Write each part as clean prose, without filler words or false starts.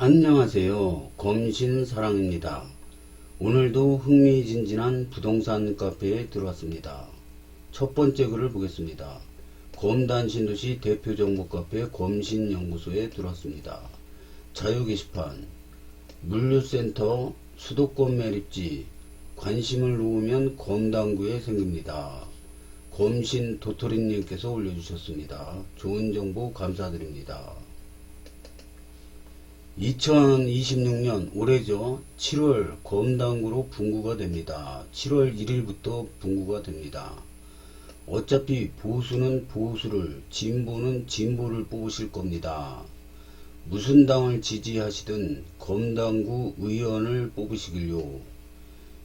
안녕하세요. 검신사랑입니다. 오늘도 흥미진진한 부동산 카페에 들어왔습니다. 첫 번째 글을 보겠습니다. 검단신도시 대표정보 카페 검신연구소에 들어왔습니다. 자유 게시판, 물류센터, 수도권 매립지, 관심을 놓으면 검단구에 생깁니다. 검신 도토리님께서 올려주셨습니다. 좋은 정보 감사드립니다. 2026년 올해죠. 7월 검단구로 분구가 됩니다. 7월 1일부터 분구가 됩니다. 어차피 보수는 보수를, 진보는 진보를 뽑으실 겁니다. 무슨 당을 지지하시든 검단구 의원을 뽑으시길요.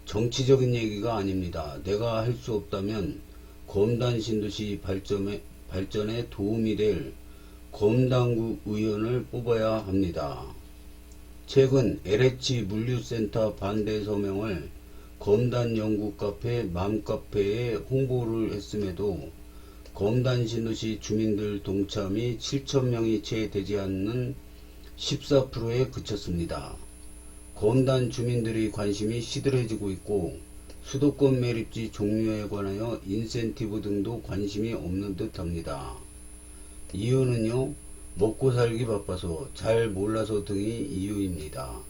정치적인 얘기가 아닙니다. 내가 할 수 없다면 검단신도시 발전에 도움이 될 검단구 의원을 뽑아야 합니다. 최근 LH 물류센터 반대 서명을 검단 연구 카페 맘카페에 홍보를 했음에도 검단 신도시 주민들 동참이 7,000명이 채 되지 않는 14%에 그쳤습니다. 검단 주민들의 관심이 시들해지고 있고 수도권 매립지 종류에 관하여 인센티브 등도 관심이 없는 듯 합니다. 이유는요, 먹고 살기 바빠서 잘 몰라서 등이 이유입니다.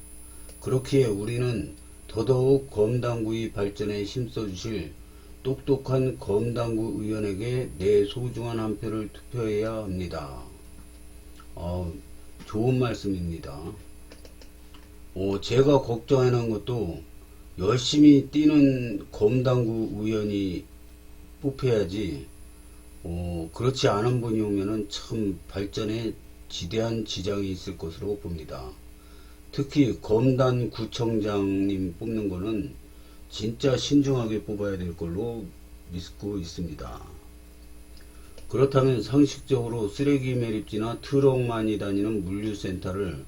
그렇기에 우리는 더더욱 검단구의 발전에 힘써주실 똑똑한 검단구 의원에게 내 소중한 한 표를 투표해야 합니다. 좋은 말씀입니다. 제가 걱정하는 것도 열심히 뛰는 검단구 의원이 뽑혀야지 그렇지 않은 분이 오면은 참 발전에 지대한 지장이 있을 것으로 봅니다. 특히 검단구청장님 뽑는 거는 진짜 신중하게 뽑아야 될 걸로 믿고 있습니다. 그렇다면 상식적으로 쓰레기 매립지나 트럭 많이 다니는 물류센터를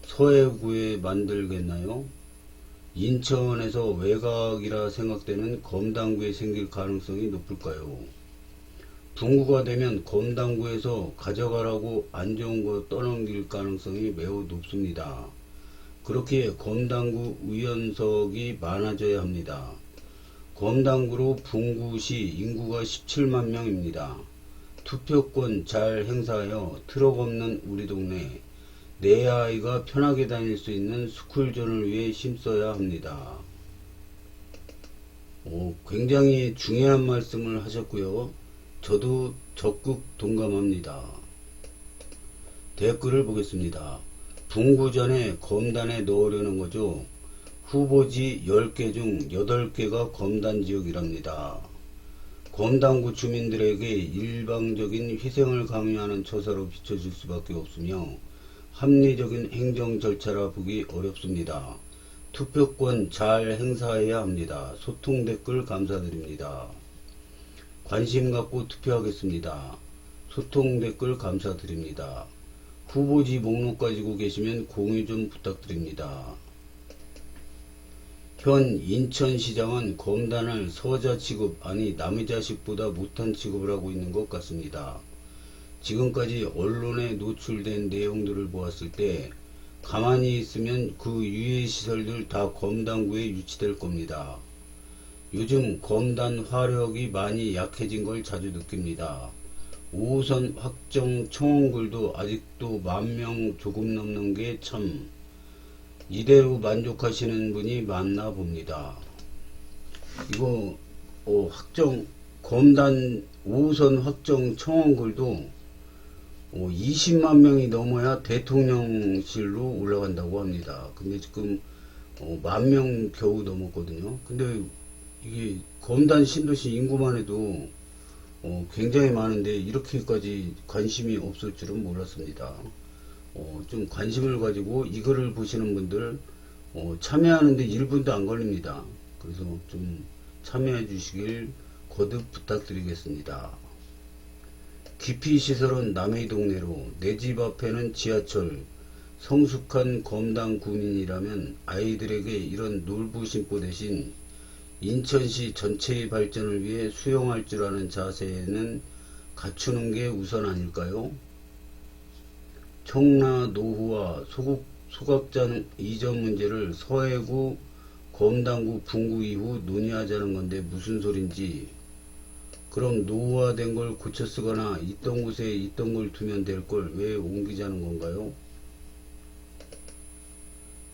서해구에 만들겠나요? 인천에서 외곽이라 생각되는 검단구에 생길 가능성이 높을까요? 분구가 되면 검단구에서 가져가라고 안 좋은 거 떠넘길 가능성이 매우 높습니다. 그렇기에 검단구 의원석이 많아져야 합니다. 검단구로 분구시 인구가 17만 명입니다. 투표권 잘 행사하여 트럭 없는 우리 동네 내 아이가 편하게 다닐 수 있는 스쿨존을 위해 힘써야 합니다. 굉장히 중요한 말씀을 하셨고요. 저도 적극 동감합니다. 댓글을 보겠습니다. 분구 전에 검단에 넣으려는 거죠. 후보지 10개 중 8개가 검단 지역이랍니다. 검단구 주민들에게 일방적인 희생을 강요하는 처사로 비춰질 수밖에 없으며 합리적인 행정 절차라 보기 어렵습니다. 투표권 잘 행사해야 합니다. 소통 댓글 감사드립니다. 관심 갖고 투표하겠습니다. 소통 댓글 감사드립니다. 후보지 목록 가지고 계시면 공유 좀 부탁드립니다. 현 인천시장은 검단을 서자 취급, 아니 남의 자식보다 못한 취급을 하고 있는 것 같습니다. 지금까지 언론에 노출된 내용들을 보았을 때 가만히 있으면 그 유해시설들 다 검단구에 유치될 겁니다. 요즘 검단 화력이 많이 약해진 걸 자주 느낍니다. 5호선 확정 청원글도 아직도 10,000명 조금 넘는 게 참 이대로 만족하시는 분이 많나 봅니다. 이거 검단 5호선 확정 청원글도 20만 명이 넘어야 대통령실로 올라간다고 합니다. 근데 지금 10,000명 겨우 넘었거든요. 근데 이게 검단 신도시 인구만 해도 굉장히 많은데 이렇게까지 관심이 없을 줄은 몰랐습니다. 좀 관심을 가지고 이거를 보시는 분들 참여하는데 1분도 안 걸립니다. 그래서 좀 참여해 주시길 거듭 부탁드리겠습니다. 기피시설은 남의 동네로, 내 집 앞에는 지하철. 성숙한 검단 구민이라면 아이들에게 이런 놀부심보 대신 인천시 전체의 발전을 위해 수용할 줄 아는 자세는 갖추는 게 우선 아닐까요? 청라 노후와 소국 소각장 이전 문제를 서해구, 검단구, 분구 이후 논의하자는 건데 무슨 소린지. 그럼 노후화된 걸 고쳐 쓰거나 있던 곳에 있던 걸 두면 될 걸 왜 옮기자는 건가요?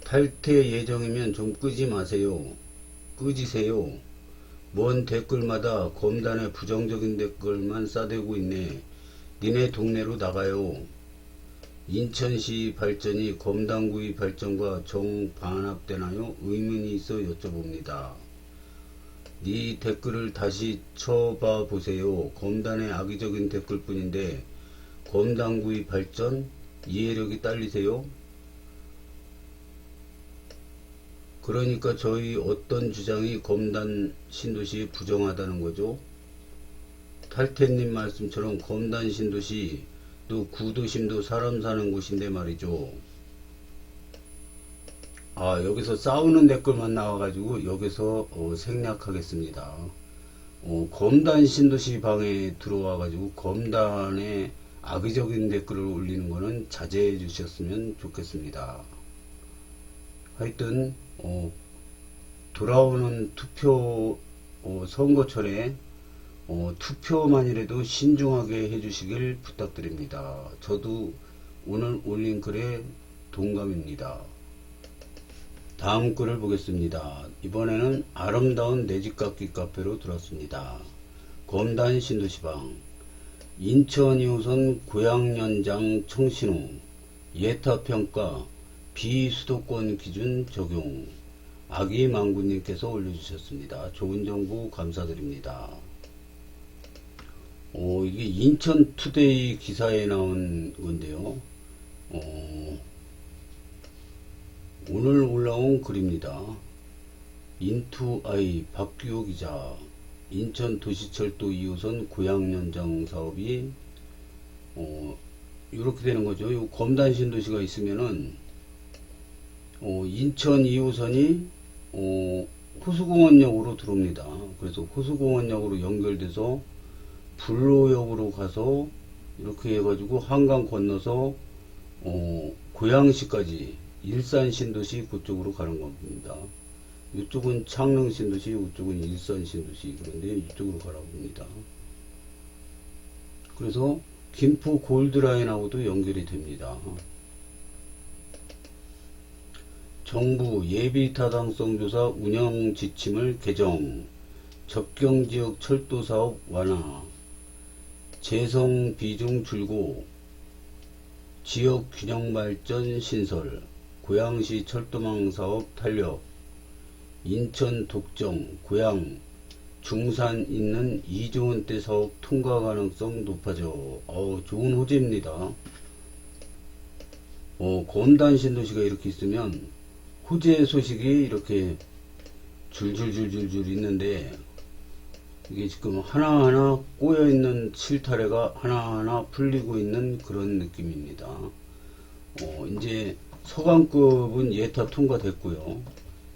탈퇴 예정이면 좀 끄지 마세요. 끄지세요. 뭔 댓글마다 검단에 부정적인 댓글만 싸대고 있네. 니네 동네로 나가요. 인천시 발전이 검단구의 발전과 정반합되나요? 의문이 있어 여쭤봅니다. 네 댓글을 다시 쳐봐 보세요. 검단의 악의적인 댓글뿐인데 검단구의 발전? 이해력이 딸리세요? 그러니까 저희 어떤 주장이 검단 신도시에 부정하다는 거죠? 탈퇴님 말씀처럼 검단 신도시 또 구도심도 사람 사는 곳인데 말이죠. 여기서 싸우는 댓글만 나와가지고 여기서 생략하겠습니다. 검단 신도시 방에 들어와가지고 검단에 악의적인 댓글을 올리는 거는 자제해 주셨으면 좋겠습니다. 하여튼 돌아오는 투표 선거철에 투표만이라도 신중하게 해주시길 부탁드립니다. 저도 오늘 올린 글에 동감입니다. 다음 글을 보겠습니다. 이번에는 아름다운 내집깎기 카페로 들었습니다. 검단 신도시방 인천 2호선 고양연장 청신호 예타평가 비수도권 기준 적용 아기망구님께서 올려주셨습니다. 좋은 정보 감사드립니다. 이게 인천투데이 기사에 나온 건데요. 오늘 올라온 글입니다. 인투아이 박규호 기자 인천도시철도 2호선 고양연장 사업이 이렇게 되는 거죠. 요 검단 신도시가 있으면은 인천 2호선이 호수공원역으로 들어옵니다. 그래서 호수공원역으로 연결돼서 불로역으로 가서 이렇게 해가지고 한강 건너서 고양시까지 일산 신도시 그쪽으로 가는 겁니다. 이쪽은 창릉 신도시, 이쪽은 일산 신도시. 그런데 이쪽으로 가라고 합니다. 그래서 김포 골드라인하고도 연결이 됩니다. 정부 예비타당성 조사 운영 지침을 개정, 접경지역 철도사업 완화, 재성 비중 줄고, 지역 균형 발전 신설, 고양시 철도망 사업 탄력, 인천 독점, 고양, 중산 있는 2조 원대 사업 통과 가능성 높아져. 좋은 호재입니다. 검단 신도시가 이렇게 있으면 호재 소식이 이렇게 줄줄줄줄줄 있는데 이게 지금 하나하나 꼬여있는 실타래가 하나하나 풀리고 있는 그런 느낌입니다. 이제 서강급은 예타 통과됐고요.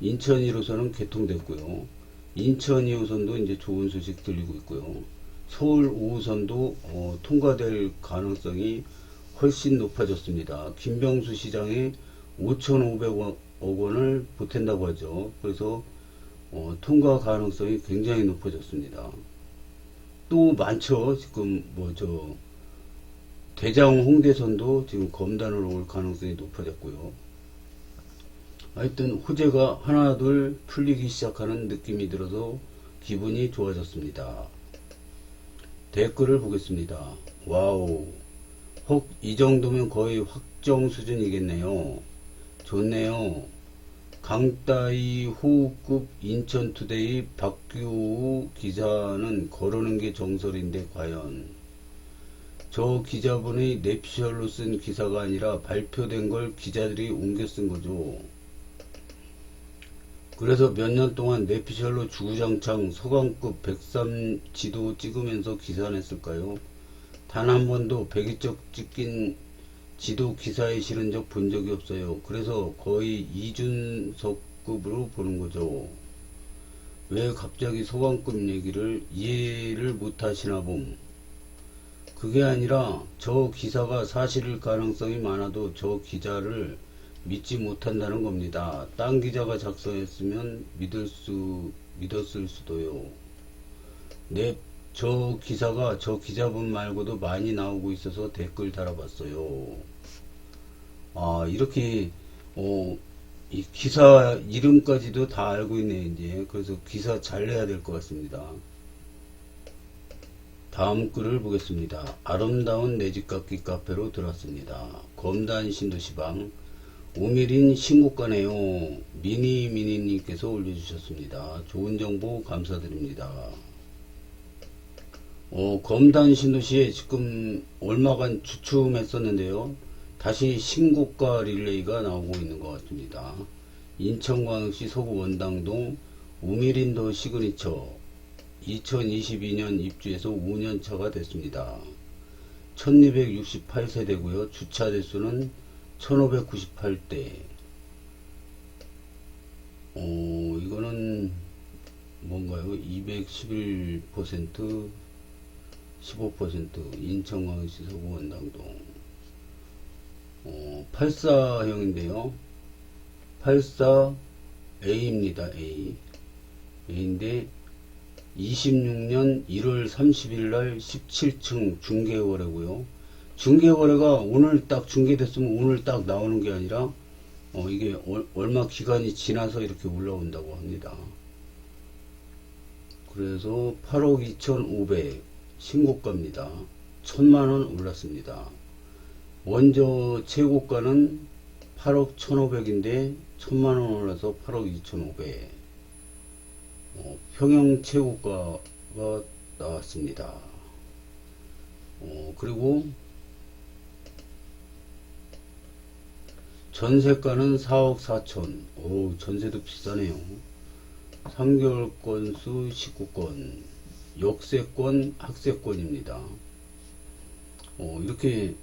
인천 1호선은 개통됐고요. 인천 2호선도 이제 좋은 소식 들리고 있고요. 서울 5호선도 통과될 가능성이 훨씬 높아졌습니다. 김병수 시장이 5,500억 원을 보탠다고 하죠. 그래서 통과 가능성이 굉장히 높아졌습니다. 또 많죠. 지금 대장 홍대선도 지금 검단으로 올 가능성이 높아졌고요. 하여튼 호재가 하나둘 풀리기 시작하는 느낌이 들어서 기분이 좋아졌습니다. 댓글을 보겠습니다. 와우, 혹 이 정도면 거의 확정 수준이겠네요. 좋네요. 강따이 호흡급 인천투데이 박규호 기자는 거르는 게 정설인데 과연 저 기자분의 뇌피셜로 쓴 기사가 아니라 발표된 걸 기자들이 옮겨 쓴 거죠. 그래서 몇 년 동안 뇌피셜로 주구장창 서강급 103 지도 찍으면서 기사 냈을까요? 단 한 번도 102쪽 찍힌 지도 기사에 실은 적 본 적이 없어요. 그래서 거의 이준석급으로 보는 거죠. 왜 갑자기 서강급 얘기를 이해를 못 하시나 봄. 그게 아니라 저 기사가 사실일 가능성이 많아도 저 기자를 믿지 못한다는 겁니다. 딴 기자가 작성했으면 믿었을 수도요. 저 기사가 저 기자분 말고도 많이 나오고 있어서 댓글 달아봤어요. 이렇게 이 기사 이름까지도 다 알고 있네 이제. 그래서 기사 잘 내야 될 것 같습니다. 다음 글을 보겠습니다. 아름다운 내집깎기 카페로 들어왔습니다. 검단 신도시방 오미린 신고가네요. 미니미니님께서 올려주셨습니다. 좋은 정보 감사드립니다. 검단 신도시에 지금 얼마간 주춤했었는데요. 다시 신고가 릴레이가 나오고 있는 것 같습니다. 인천광역시 서구 원당동 우미린도 시그니처 2022년 입주해서 5년차가 됐습니다. 1268세대고요. 주차 대수는 1598대. 이거는 뭔가요? 211% 15% 인천광역시 서구 원당동 84형인데요. 84A입니다. A인데 26년 1월 30일 날 17층 중개거래고요. 중개거래가 오늘 딱 중개됐으면 오늘 딱 나오는 게 아니라 이게 얼마 기간이 지나서 이렇게 올라온다고 합니다. 그래서 8억 2,500 신고가입니다. 1,000만원 올랐습니다. 먼저 최고가는 8억 1,500인데 1,000만원 올라서 8억 2,500. 평형 최고가가 나왔습니다. 그리고 전세가는 4억 4천. 전세도 비싸네요. 3개월 건수 19건. 역세권, 학세권입니다. 이렇게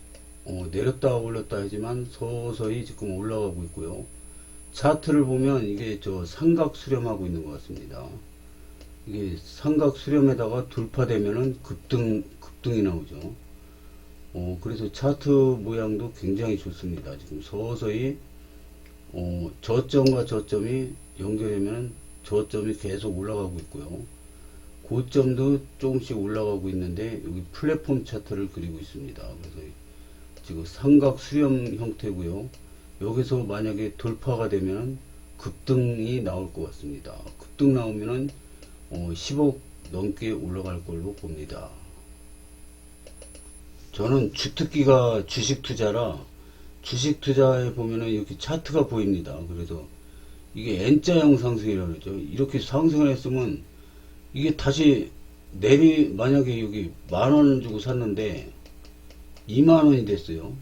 내렸다 올렸다 하지만 서서히 지금 올라가고 있고요. 차트를 보면 이게 삼각 수렴하고 있는 것 같습니다. 이게 삼각 수렴에다가 돌파되면은 급등이 나오죠. 그래서 차트 모양도 굉장히 좋습니다. 지금 서서히 저점과 저점이 연결되면 저점이 계속 올라가고 있고요. 고점도 조금씩 올라가고 있는데 여기 플랫폼 차트를 그리고 있습니다. 그래서 지금 삼각 수렴 형태고요. 여기서 만약에 돌파가 되면 급등이 나올 것 같습니다. 급등 나오면은 10억 넘게 올라갈 걸로 봅니다. 저는 주특기가 주식 투자라 주식 투자에 보면은 이렇게 차트가 보입니다. 그래서 이게 N자형 상승이라고 그러죠. 이렇게 상승을 했으면 이게 다시 만약에 여기 10,000원 주고 샀는데 20,000원이 됐어요.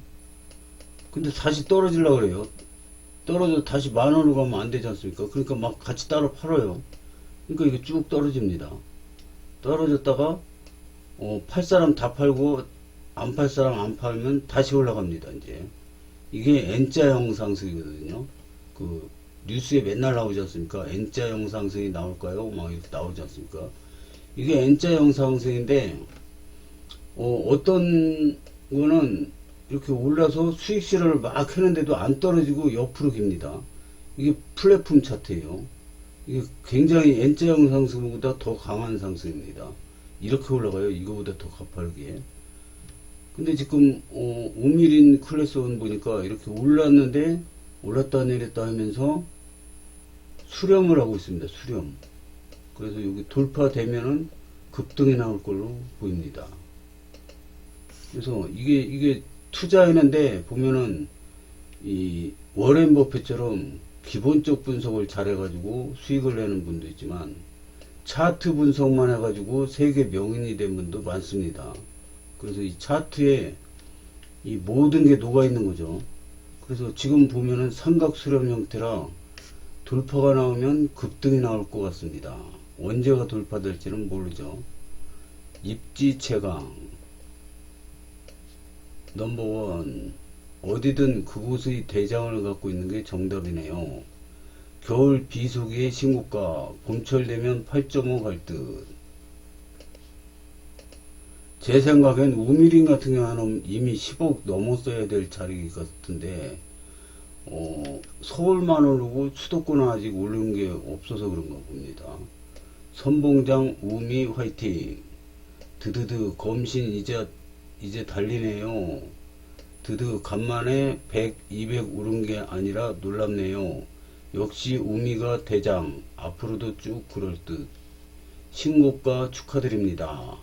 근데 다시 떨어지려고 그래요. 떨어져 다시 10,000원으로 가면 안 되지 않습니까? 그러니까 막 같이 따로 팔아요. 그러니까 이게 쭉 떨어집니다. 떨어졌다가 팔 사람 다 팔고 안 팔 사람 안 팔면 다시 올라갑니다. 이제 이게 N자형 상승이거든요. 그 뉴스에 맨날 나오지 않습니까? N자형 상승이 나올까요? 막 이렇게 나오지 않습니까? 이게 N자형 상승인데 어떤 거는 이렇게 올라서 수익 실현을 막 했는데도 안 떨어지고 옆으로 깁니다. 이게 플랫폼 차트예요. 이게 굉장히 N자형 상승보다 더 강한 상승입니다. 이렇게 올라가요. 이거보다 더 가파르게. 근데 지금 5mm 클래스원 보니까 이렇게 올랐는데 올랐다 내렸다 하면서 수렴을 하고 있습니다. 수렴. 그래서 여기 돌파되면은 급등이 나올 걸로 보입니다. 그래서 이게 투자했는데 보면은 이 워렌 버핏처럼 기본적 분석을 잘해가지고 수익을 내는 분도 있지만 차트 분석만 해가지고 세계 명인이 된 분도 많습니다. 그래서 이 차트에 이 모든 게 녹아 있는 거죠. 그래서 지금 보면은 삼각 수렴 형태라 돌파가 나오면 급등이 나올 것 같습니다. 언제가 돌파될지는 모르죠. 입지 최강 넘버원 어디든 그곳의 대장을 갖고 있는 게 정답이네요. 겨울 비수기의 신고가 봄철 되면 8.5 갈 듯. 제 생각엔 우미린 같은 경우는 이미 10억 넘었어야 될 자리 같은데 서울만 오르고 수도권은 아직 오른 게 없어서 그런가 봅니다. 선봉장 우미 화이팅. 드드드 검신 이제 달리네요. 드드 간만에 100, 200 오른 게 아니라 놀랍네요. 역시 우미가 대장. 앞으로도 쭉 그럴 듯. 신고가 축하드립니다.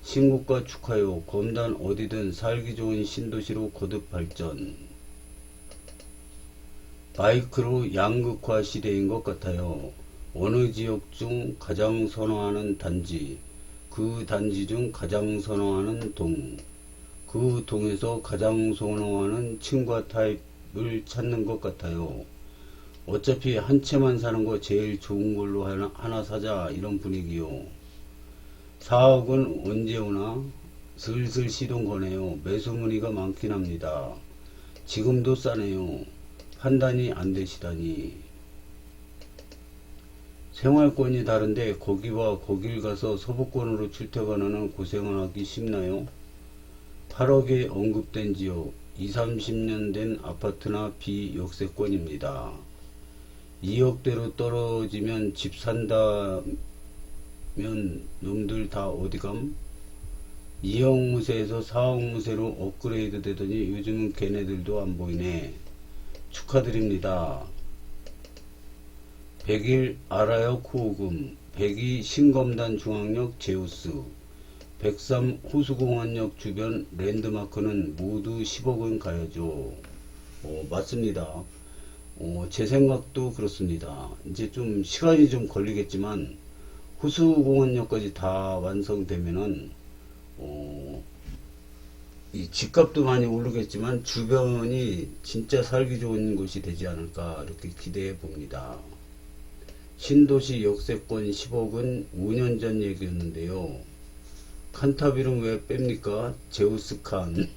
신고가 축하요. 검단 어디든 살기 좋은 신도시로 거듭 발전. 바이크로 양극화 시대인 것 같아요. 어느 지역 중 가장 선호하는 단지, 그 단지 중 가장 선호하는 동, 그 동에서 가장 선호하는 층과 타입을 찾는 것 같아요. 어차피 한 채만 사는 거 제일 좋은 걸로 하나 사자 이런 분위기요. 4억은 언제 오나? 슬슬 시동 거네요. 매수 문의가 많긴 합니다. 지금도 싸네요. 판단이 안 되시다니. 생활권이 다른데 거기와 거길 가서 서부권으로 출퇴근하는 고생을 하기 쉽나요? 8억에 언급된 지역 20, 30년 된 아파트나 비역세권입니다. 2억대로 떨어지면 집 산다면 놈들 다 어디감? 2억 무세에서 4억 무세로 업그레이드 되더니 요즘은 걔네들도 안 보이네. 축하드립니다. 100일 알아요 코오금. 102 신검단 중앙역 제우스. 103 호수공원역 주변 랜드마크는 모두 10억은 가야죠. 맞습니다. 제 생각도 그렇습니다. 이제 좀 시간이 좀 걸리겠지만 호수공원역까지 다 완성되면은 이 집값도 많이 오르겠지만 주변이 진짜 살기 좋은 곳이 되지 않을까 이렇게 기대해 봅니다. 신도시 역세권 10억은 5년 전 얘기였는데요. 칸타빌은 왜 뺍니까? 제우스칸.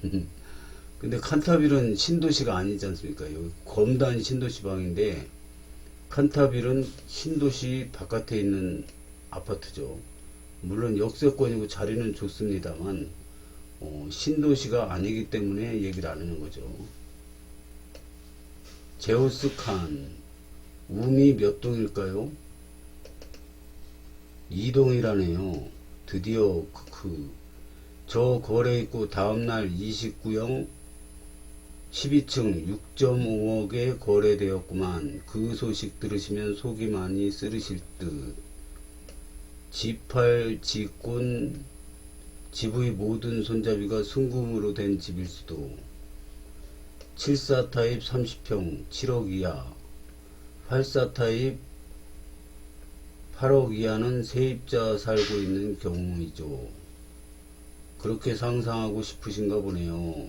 근데 칸타빌은 신도시가 아니지 않습니까? 여기 검단 신도시방인데 칸타빌은 신도시 바깥에 있는 아파트죠. 물론 역세권이고 자리는 좋습니다만 신도시가 아니기 때문에 얘기를 안 하는 거죠. 제우스칸 우미 몇 동일까요? 2동이라네요. 드디어 저 거래 있고 다음날 29형 12층 6.5억에 거래되었구만. 그 소식 들으시면 속이 많이 쓰리실 듯. 집팔 직군 집의 모든 손잡이가 순금으로 된 집일 수도. 74 타입 30평 7억 이하. 84 타입 8억 이하는 세입자 살고 있는 경우이죠. 그렇게 상상하고 싶으신가 보네요.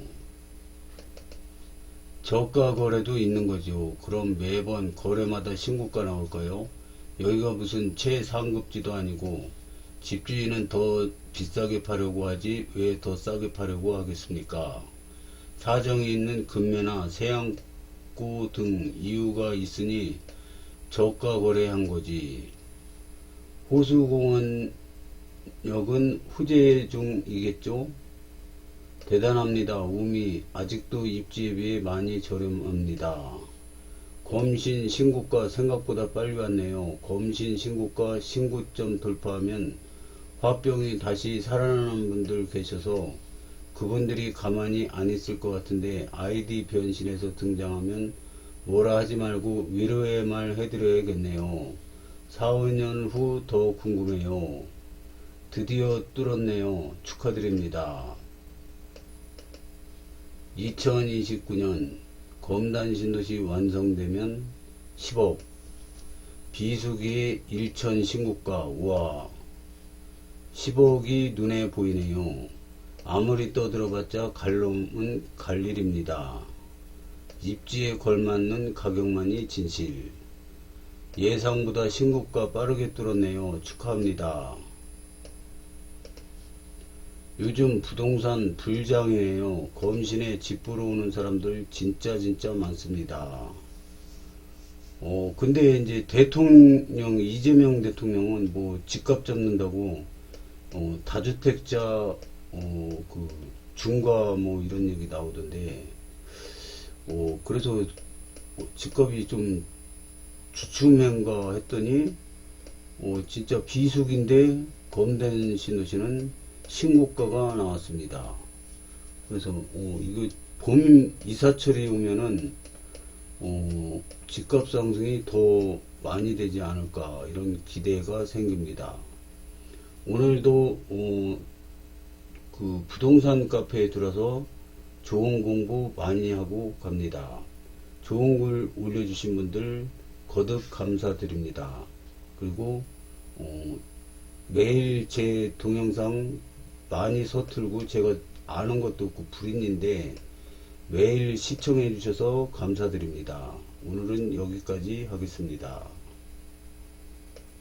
저가 거래도 있는 거죠. 그럼 매번 거래마다 신고가 나올까요? 여기가 무슨 최상급지도 아니고 집주인은 더 비싸게 파려고 하지 왜 더 싸게 파려고 하겠습니까? 사정이 있는 급매나 세안고 등 이유가 있으니 저가 거래한 거지. 호수공원역은 후재 중이겠죠? 대단합니다. 우미 아직도 입지에 비해 많이 저렴합니다. 검신 신고가 생각보다 빨리 왔네요. 검신 신고가 신고점 돌파하면 화병이 다시 살아나는 분들 계셔서 그분들이 가만히 안 있을 것 같은데 아이디 변신해서 등장하면 뭐라 하지 말고 위로의 말 해드려야겠네요. 4, 5년 후 더 궁금해요. 드디어 뚫었네요. 축하드립니다. 2029년 검단 신도시 완성되면 10억. 비수기의 1천 신고가. 우와. 10억이 눈에 보이네요. 아무리 떠들어봤자 갈 놈은 갈 일입니다. 입지에 걸맞는 가격만이 진실. 예상보다 신고가 빠르게 뚫었네요. 축하합니다. 요즘 부동산 불장이에요. 검신에 집 보러 오는 사람들 진짜 많습니다. 근데 이제 이재명 대통령은 뭐 집값 잡는다고 다주택자 중과 뭐 이런 얘기 나오던데 그래서 집값이 좀 주춤한가 했더니 진짜 비수기인데 검된 신도시는 신고가가 나왔습니다. 그래서 이거 봄 이사철이 오면은 집값 상승이 더 많이 되지 않을까 이런 기대가 생깁니다. 오늘도 그 부동산 카페에 들어서 좋은 공부 많이 하고 갑니다. 좋은 글 올려주신 분들 거듭 감사드립니다. 그리고 매일 제 동영상 많이 서툴고 제가 아는 것도 없고 불인인데 매일 시청해 주셔서 감사드립니다. 오늘은 여기까지 하겠습니다.